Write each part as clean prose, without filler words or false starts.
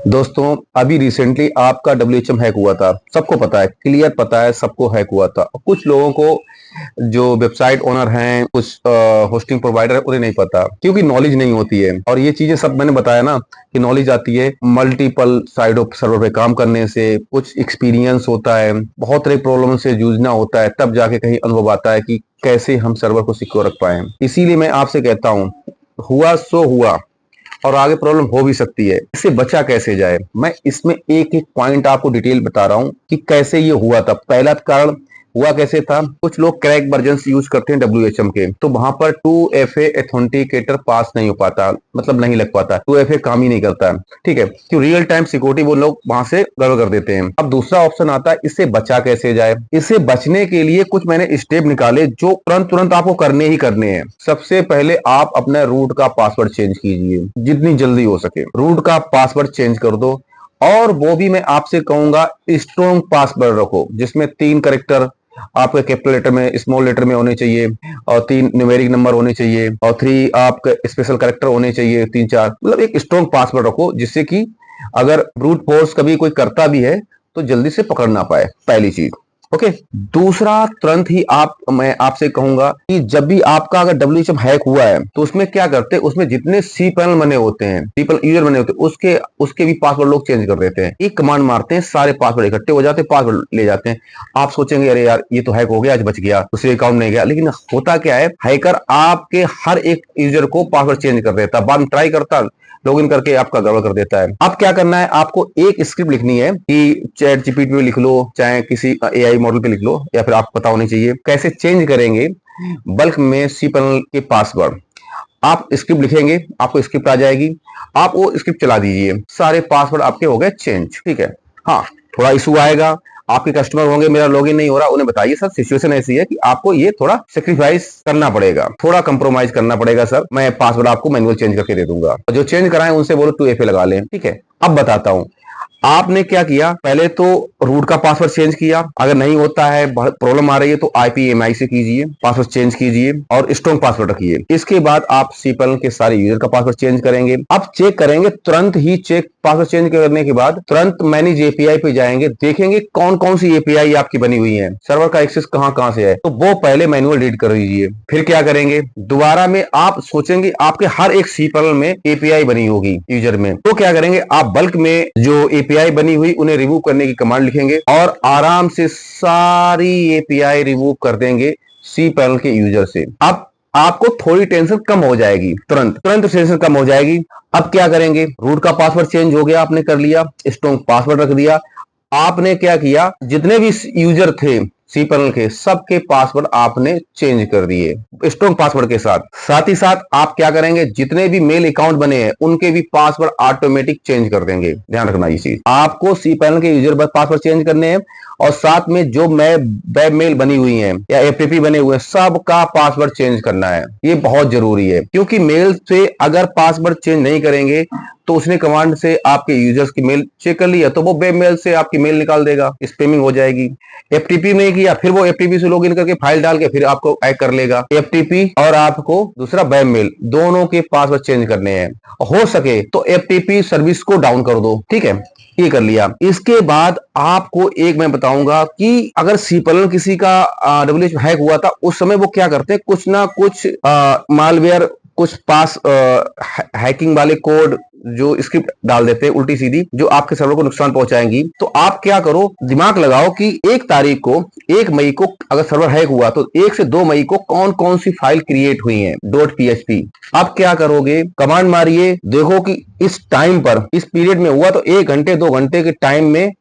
दोस्तों, अभी रिसेंटली आपका डब्ल्यूएचएम हैक हुआ था। सबको पता है, क्लियर पता है, सबको हैक हुआ था। कुछ लोगों को, जो वेबसाइट ओनर हैं, कुछ होस्टिंग प्रोवाइडर है, उन्हें नहीं पता क्योंकि नॉलेज नहीं होती है। और ये चीजें सब मैंने बताया ना कि नॉलेज आती है मल्टीपल साइड ऑफ सर्वर पे काम करने से, कुछ एक्सपीरियंस होता है, बहुत तरह प्रॉब्लम से जूझना होता है, तब जाके कहीं अनुभव आता है कि कैसे हम सर्वर को सिक्योर रख पाए। इसीलिए मैं आपसे कहता हूँ, हुआ सो हुआ, और आगे प्रॉब्लम हो भी सकती है। इससे बचा कैसे जाए, मैं इसमें एक एक पॉइंट आपको डिटेल बता रहा हूं कि कैसे ये हुआ था। पहला कारण हुआ कैसे था, कुछ लोग क्रैक वर्जन यूज करते हैं डब्ल्यूएचएम के, तो वहां पर 2FA ऑथेंटिकेटर पास नहीं हो पाता, मतलब नहीं लग पाता, 2FA काम ही नहीं करता। ठीक है, कि रियल टाइम सिक्योरिटी वो लोग वहां से गड़बड़ कर देते हैं। अब दूसरा ऑप्शन आता है, इससे बचा कैसे जाए। इससे बचने के लिए कुछ मैंने स्टेप निकाले जो तुरंत तुरंत आपको करने ही करने हैं। सबसे पहले आप अपना रूट का पासवर्ड चेंज कीजिए, जितनी जल्दी हो सके रूट का पासवर्ड चेंज कर दो। और वो भी मैं आपसे कहूंगा, स्ट्रॉन्ग पासवर्ड रखो, जिसमें 3 कैरेक्टर आपके कैपिटल लेटर में, स्मॉल लेटर में होने चाहिए, और 3 न्यूमेरिक नंबर होने चाहिए, और 3 आपके स्पेशल कैरेक्टर होने चाहिए, 3-4, मतलब एक स्ट्रॉन्ग पासवर्ड रखो, जिससे कि अगर ब्रूट फोर्स कभी कोई करता भी है तो जल्दी से पकड़ ना पाए। पहली चीज, ओके। दूसरा, तुरंत ही मैं आपसे कहूंगा कि जब भी आपका अगर डब्ल्यूएचएम हैक हुआ है तो उसमें क्या करते हैं, उसमें जितने सी पैनल बने होते हैं, पीपल यूजर बने होते हैं, उसके उसके भी पासवर्ड लोग चेंज कर देते हैं। एक कमांड मारते हैं, सारे पासवर्ड इकट्ठे हो जाते हैं, पासवर्ड ले जाते हैं। आप सोचेंगे अरे यार ये तो हैक हो गया, आज बच गया, दूसरे अकाउंट नहीं गया, लेकिन होता क्या है, हैकर आपके हर एक यूजर को पासवर्ड चेंज कर देता है, बाद में ट्राई करता, लॉगिन करके आपका गड़बड़ कर देता है। अब क्या करना है, आपको एक स्क्रिप्ट लिखनी है, कि चैट जीपीटी पे लिख लो, चाहे किसी एआई मॉडल पे लिख लो, या फिर आपको पता होनी चाहिए कैसे चेंज करेंगे बल्क में सी पैनल के पासवर्ड। आप स्क्रिप्ट लिखेंगे, आपको स्क्रिप्ट आ जाएगी, आप वो स्क्रिप्ट चला दीजिए, सारे पासवर्ड आपके हो गए चेंज। ठीक है, हाँ, थोड़ा इशू आएगा, आपके कस्टमर होंगे मेरा लॉगिन नहीं हो रहा, उन्हें बताइए सर सिचुएशन ऐसी है कि आपको ये थोड़ा सेक्रीफाइस करना पड़ेगा, थोड़ा कंप्रोमाइज करना पड़ेगा सर, मैं पासवर्ड आपको मैनुअल चेंज करके दे दूंगा। जो चेंज कराएं उनसे बोलो 2FA लगा लें। ठीक है, अब बताता हूं आपने क्या किया। पहले तो रूट का पासवर्ड चेंज किया, अगर नहीं होता है, बहुत प्रॉब्लम आ रही है, तो IPMI से कीजिए, पासवर्ड चेंज कीजिए और स्ट्रॉन्ग पासवर्ड रखिए। इसके बाद आप सीपल के सारे यूजर का पासवर्ड चेंज करेंगे। अब चेक करेंगे, तुरंत ही चेक, पासवर्ड चेंज करने के बाद तुरंत मैनेज API पे जाएंगे, देखेंगे कौन कौन सी API आपकी बनी हुई है, सर्वर का एक्सेस कहां कहां से है, तो वो पहले मैनुअल रीड कर दीजिए। फिर क्या करेंगे, दोबारा में आप सोचेंगे आपके हर एक सीपल में API बनी होगी यूजर में, तो क्या करेंगे, आप बल्क में जो API बनी हुई उन्हें रिमूव करने की कमांड लिखेंगे और आराम से सारी API रिमूव कर देंगे सी पैनल के यूजर से। अब आपको थोड़ी टेंशन कम हो जाएगी, तुरंत तुरंत टेंशन कम हो जाएगी। अब क्या करेंगे, रूट का पासवर्ड चेंज हो गया, आपने कर लिया, स्ट्रॉन्ग पासवर्ड रख दिया। आपने क्या किया, जितने भी यूजर थे सी पैनल के, सबके पासवर्ड आपने चेंज कर दिए स्ट्रॉन्ग पासवर्ड के साथ। साथ ही साथ आप क्या करेंगे, जितने भी मेल अकाउंट बने हैं उनके भी पासवर्ड ऑटोमेटिक चेंज कर देंगे। ध्यान रखना ये चीज, आपको सी पैनल के यूजर बस पासवर्ड चेंज करने हैं, और साथ में जो वेब मेल बनी हुई है या FTP बने हुए हैं, सबका पासवर्ड चेंज करना है। ये बहुत जरूरी है, क्योंकि मेल से अगर पासवर्ड चेंज नहीं करेंगे तो उसने कमांड से आपके यूजर्स की मेल चेक कर लिया, तो वो वेब मेल से आपकी मेल निकाल देगा, स्पैमिंग हो जाएगी। FTP में किया, फिर वो FTP से लॉगिन करके फाइल डाल के फिर आपको हैक कर लेगा। FTP और आपको दूसरा वेब मेल, दोनों के पासवर्ड चेंज करने हैं। हो सके तो FTP सर्विस को डाउन कर दो। ठीक है, ये कर लिया। इसके बाद आपको एक मैं बताऊंगा कि अगर सीपल किसी का डब्ल्यूएच हैक हुआ था, उस समय वो क्या करते हैं, कुछ ना कुछ मालवेयर, कुछ पास हैकिंग वाले कोड, जो स्क्रिप्ट डाल देते हैं उल्टी सीधी, जो आपके सर्वर को नुकसान पहुंचाएंगी। तो आप क्या करो, दिमाग लगाओ कि 1 तारीख को, 1 मई को अगर सर्वर हैक हुआ तो 1 से 2 मई को कौन कौन सी फाइल क्रिएट हुई हैं .php। आप क्या करोगे, कमांड मारिए, देखो कि इस टाइम पर, इस पीरियड में हुआ, तो 1 घंटे 2 घंटे के टाइम में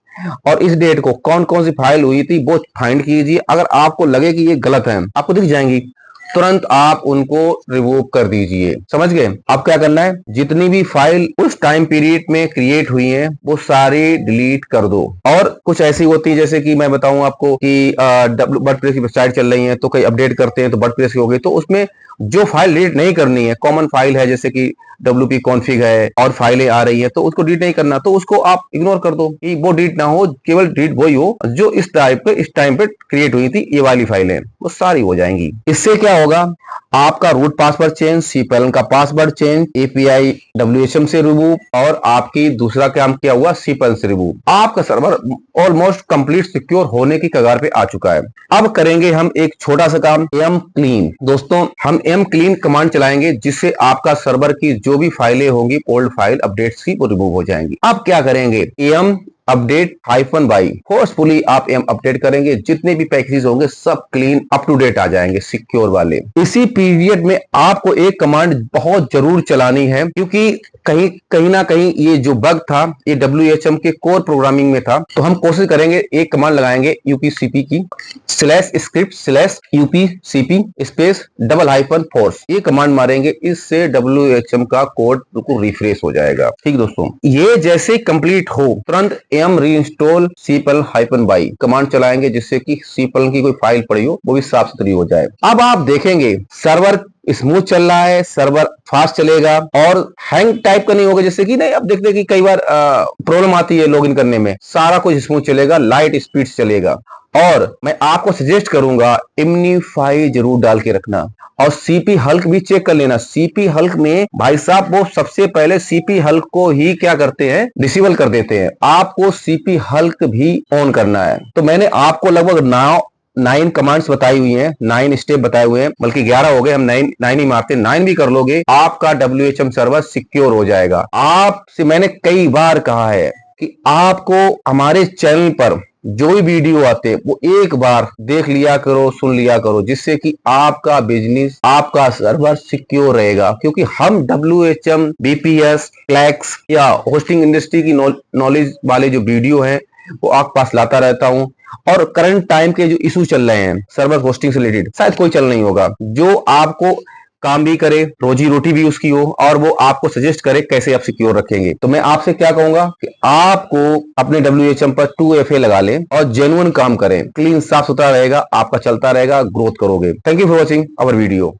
और इस डेट को कौन कौन सी फाइल हुई थी वो फाइंड कीजिए। अगर आपको लगे कि ये गलत है, आपको दिख जाएंगी, तुरंत आप उनको रिमूव कर दीजिए। समझ गए। अब क्या करना है, जितनी भी फाइल उस टाइम पीरियड में क्रिएट हुई हैं वो सारी डिलीट कर दो। और कुछ ऐसी होती है, जैसे कि मैं बताऊं आपको कि वर्डप्रेस की वेबसाइट चल रही है, तो कई अपडेट करते हैं तो वर्डप्रेस की हो गई, तो उसमें जो फाइल डिलीट नहीं करनी है, कॉमन फाइल है, जैसे कि WP कॉन्फ़िग है और फाइलें आ रही है तो उसको डिलीट नहीं करना, तो उसको आप इग्नोर कर दो कि वो डिलीट ना हो, केवल डिलीट वही हो जो इस टाइम पे क्रिएट हुई थी। ये वाली फाइलें वो सारी हो जाएंगी। इससे क्या होगा, आपका रूट पासवर्ड चेंज, cPanel का पासवर्ड चेंज, API WHM से रिमूव और आपकी दूसरा काम क्या हुआ, cPanel से रिमूव। आपका सर्वर ऑलमोस्ट कंप्लीट सिक्योर होने की कगार पे आ चुका है। अब करेंगे हम एक छोटा सा काम, mclean। दोस्तों हम mclean कमांड चलाएंगे जिससे आपका सर्वर की जो भी फाइलें होंगी, ओल्ड फाइल अपडेट्स की, वो रिमूव हो जाएंगी। अब क्या करेंगे, अपडेट -y फोर्सफुली आप अपडेट करेंगे, जितने भी पैकेजेस होंगे सब क्लीन अप टू डेट आ जाएंगे, सिक्योर वाले। इसी पीरियड में आपको एक कमांड बहुत जरूर चलानी है, क्योंकि कहीं ना कहीं ये जो बग था ये WHM के कोर प्रोग्रामिंग में था। तो हम कोशिश करेंगे, एक कमांड लगाएंगे upcp की /script/upcp _force, ये कमांड मारेंगे, इससे WHM का कोड बिल्कुल रिफ्रेश हो जाएगा। ठीक दोस्तों, ये जैसे कंप्लीट हो तुरंत reinstall cPanel-y कमांड चलाएंगे, जिससे कि cPanel की कोई फाइल पड़ी हो वो भी साफ सुथरी हो जाए। अब आप देखेंगे सर्वर स्मूथ चल रहा है, सर्वर फास्ट चलेगा और हैंग टाइप का नहीं होगा, जैसे कि नहीं, अब देखते हैं कि कई बार प्रॉब्लम आती है लॉगिन करने में। सारा कुछ स्मूथ चलेगा, लाइट स्पीड चलेगा। और मैं आपको सजेस्ट करूंगा इम्निफाई जरूर डाल के रखना और CP हल्क भी चेक कर लेना। CP हल्क में भाई साहब वो सबसे पहले CP हल्क को ही क्या करते हैं, डिसेबल कर देते हैं। आपको CP हल्क भी ऑन करना है। तो मैंने आपको लगभग 9 कमांड्स बताई हुई हैं, 9 स्टेप बताए हुए हैं, बल्कि 11 हो गए, हम 9 ही मारते, 9 भी कर लोगे, आपका WHM सर्वर सिक्योर हो जाएगा। आपसे मैंने कई बार कहा है कि आपको हमारे चैनल पर जो भी वीडियो आते हैं वो एक बार देख लिया करो, सुन लिया करो, जिससे कि आपका बिजनेस, आपका सर्वर सिक्योर रहेगा। क्योंकि हम WHM, BPS, क्लैक्स या होस्टिंग इंडस्ट्री की नॉलेज वाले जो वीडियो हैं वो आपके पास लाता रहता हूं। और करंट टाइम के जो इशू चल रहे हैं सर्वर होस्टिंग से रिलेटेड, शायद कोई चल नहीं होगा जो आपको काम भी करे, रोजी रोटी भी उसकी हो, और वो आपको सजेस्ट करे कैसे आप सिक्योर रखेंगे। तो मैं आपसे क्या कहूंगा कि आपको अपने WHM पर 2FA लगा लें और जेन्युइन काम करें, क्लीन साफ सुथरा रहेगा, आपका चलता रहेगा, ग्रोथ करोगे। Thank you for watching our video.